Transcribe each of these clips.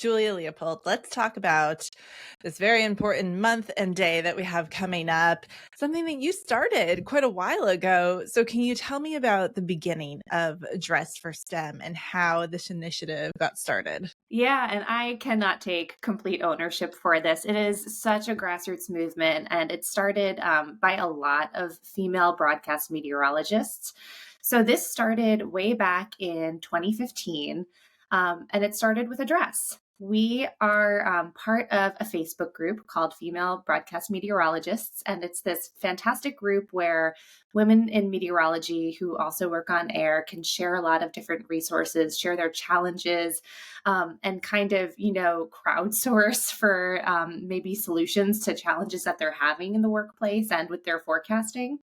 Julia Leopold. Let's talk about this very important month and day that we have coming up, something that you started quite a while ago. So, can you tell me about the beginning of Dress for STEM and how this initiative got started? Yeah, and I cannot take complete ownership for this. It is such a grassroots movement, and it started by a lot of female broadcast meteorologists. So this started way back in 2015, and it started with a dress. We are part of a Facebook group called Female Broadcast Meteorologists, and it's this fantastic group where women in meteorology who also work on air can share a lot of different resources, share their challenges, and kind of, crowdsource for maybe solutions to challenges that they're having in the workplace and with their forecasting.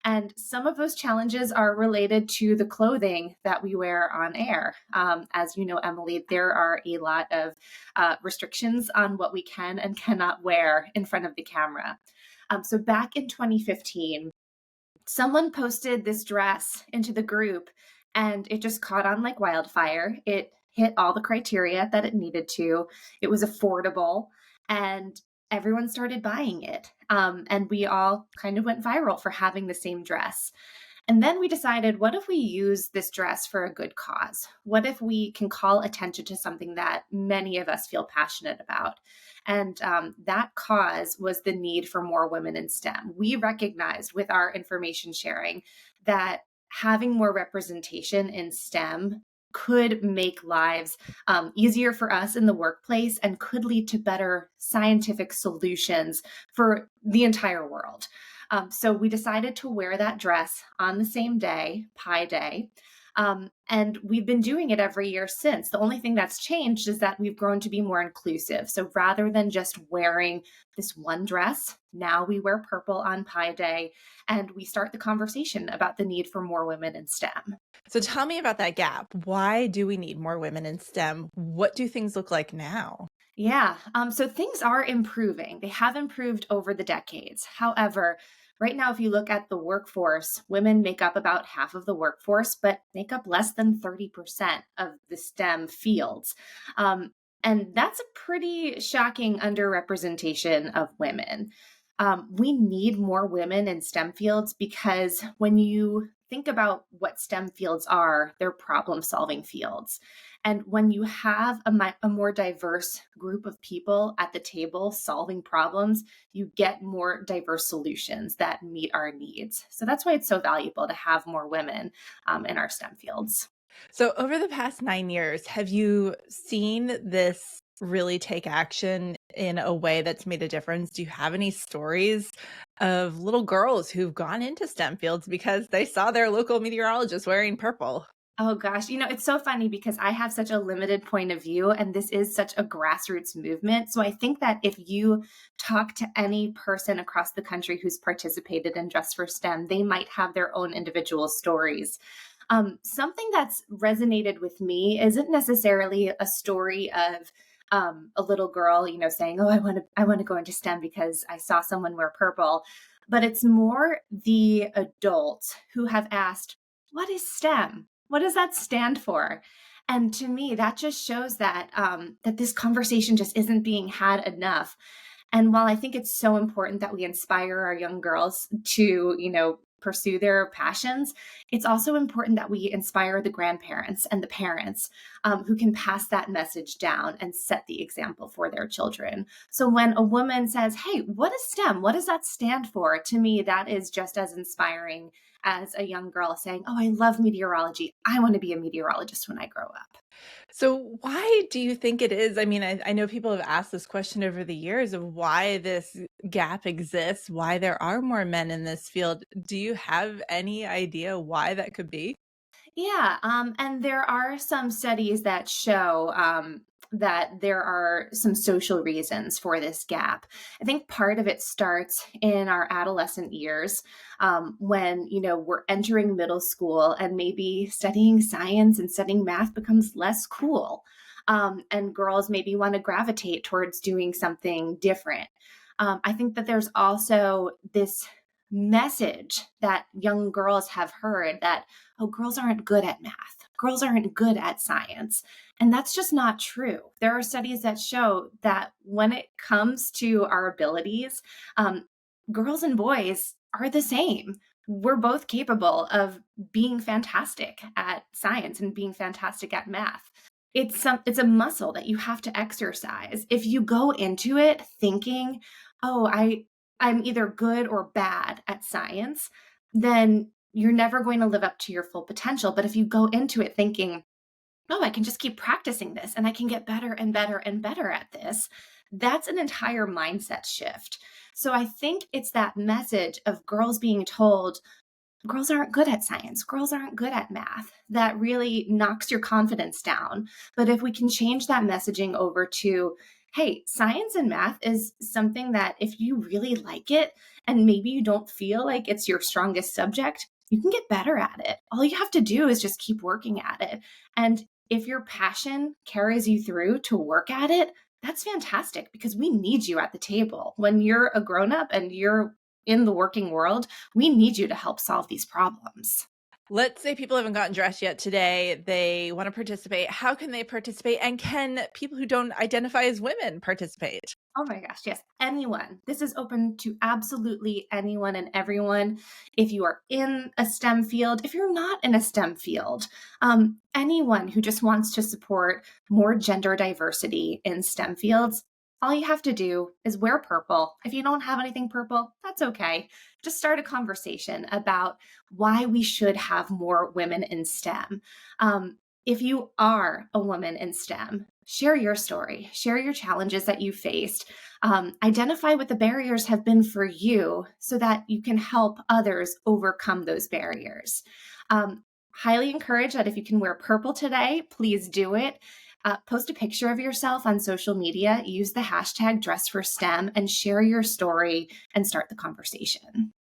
And some of those challenges are related to the clothing that we wear on air. As you know, Emily, there are a lot of restrictions on what we can and cannot wear in front of the camera. So back in 2015, someone posted this dress into the group and it just caught on like wildfire. It hit all the criteria that it needed to. It was affordable and everyone started buying it. And we all kind of went viral for having the same dress. And then we decided, what if we use this dress for a good cause? What if we can call attention to something that many of us feel passionate about? And that cause was the need for more women in STEM. We recognized with our information sharing that having more representation in STEM could make lives easier for us in the workplace and could lead to better scientific solutions for the entire world. So we decided to wear that dress on the same day, Pi Day. And we've been doing it every year since. The only thing that's changed is that we've grown to be more inclusive. So rather than just wearing this one dress, now we wear purple on Pi Day and we start the conversation about the need for more women in STEM. So, tell me about that gap. Why do we need more women in STEM? What do things look like now? Yeah, so things are improving. They have improved over the decades. However, right now, if you look at the workforce, women make up about half of the workforce, but make up less than 30% of the STEM fields. And that's a pretty shocking underrepresentation of women. We need more women in STEM fields because when you think about what STEM fields are, they're problem solving fields. And when you have a more diverse group of people at the table solving problems, you get more diverse solutions that meet our needs. So that's why it's so valuable to have more women in our STEM fields. So, over the past 9 years, have you seen this really take action in a way that's made a difference? Do you have any stories of little girls who've gone into STEM fields because they saw their local meteorologist wearing purple? Oh gosh, it's so funny because I have such a limited point of view and this is such a grassroots movement. So I think that if you talk to any person across the country who's participated in Dress for STEM, they might have their own individual stories. Something that's resonated with me isn't necessarily a story of a little girl, saying, "Oh, I want to go into STEM because I saw someone wear purple," but it's more the adults who have asked, "What is STEM? What does that stand for?" And to me, that just shows that that this conversation just isn't being had enough. And while I think it's so important that we inspire our young girls to, pursue their passions, it's also important that we inspire the grandparents and the parents who can pass that message down and set the example for their children. So when a woman says, "Hey, what is STEM? What does that stand for?" To me, that is just as inspiring as a young girl saying, "Oh, I love meteorology. I want to be a meteorologist when I grow up." So, why do you think it is? I mean, I know people have asked this question over the years of why this gap exists, why there are more men in this field. Do you have any idea why that could be? Yeah, and there are some studies that show that there are some social reasons for this gap. I think part of it starts in our adolescent years when we're entering middle school and maybe studying science and studying math becomes less cool, and girls maybe want to gravitate towards doing something different. I think that there's also this message that young girls have heard that, oh, girls aren't good at math. girls aren't good at science. And that's just not true. There are studies that show that when it comes to our abilities, um, girls and boys are the same. We're both capable of being fantastic at science and being fantastic at math. It's a muscle that you have to exercise. If you go into it thinking, "Oh, I'm either good or bad at science," then you're never going to live up to your full potential. But if you go into it thinking, "Oh, I can just keep practicing this and I can get better and better and better at this," that's an entire mindset shift. So I think it's that message of girls being told, girls aren't good at science, girls aren't good at math, that really knocks your confidence down. But if we can change that messaging over to, hey, science and math is something that if you really like it and maybe you don't feel like it's your strongest subject, you can get better at it. All you have to do is just keep working at it. And if your passion carries you through to work at it, that's fantastic because we need you at the table. When you're a grown up and you're in the working world, we need you to help solve these problems. Let's say people haven't gotten dressed yet today. They want to participate. How can they participate? And can people who don't identify as women participate? Oh my gosh, yes, anyone. This is open to absolutely anyone and everyone. If you are in a STEM field, if you're not in a STEM field, anyone who just wants to support more gender diversity in STEM fields, all you have to do is wear purple. If you don't have anything purple, that's okay. Just start a conversation about why we should have more women in STEM. If you are a woman in STEM, share your story, share your challenges that you faced, identify what the barriers have been for you so that you can help others overcome those barriers. Highly encourage that if you can wear purple today, please do it. Post a picture of yourself on social media, use the hashtag #DressForSTEM, and share your story and start the conversation.